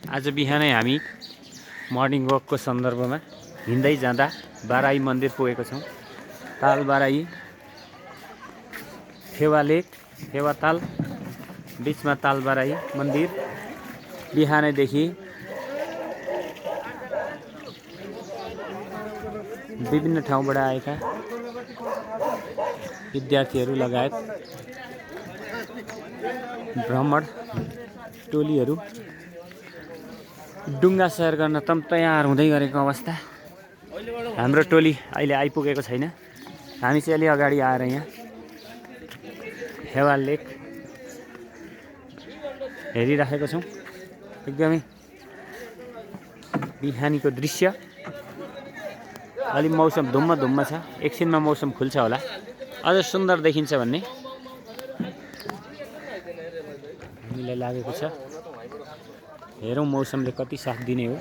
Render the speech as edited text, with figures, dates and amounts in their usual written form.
आज बिहानै हामी मर्निङ वकको सन्दर्भमा हिँड्दै जाँदा बाराही मन्दिर पुगेको छौँ। ताल बाराही, फेवा लेक, फेवा ताल, बिचमा ताल बाराही मन्दिर। बिहानैदेखि विभिन्न ठाउँबाट आएका विद्यार्थीहरू लगायत भ्रमण टोलीहरू डुङ्गा सैर गर्न तयार हुँदै गरेको अवस्था। हाम्रो टोली अहिले आइपुगेको छैन। हामी चाहिँ अलि अगाडि आएर यहाँ फेवा लेक हेरिराखेको छौँ। एकदमै बिहानीको दृश्य। अलि मौसम धुम्म छ। एकछिनमा मौसम खुल्छ होला, अझ सुन्दर देखिन्छ भन्ने हामीलाई लागेको छ। हेरौँ मौसमले कति साथ दिने हो।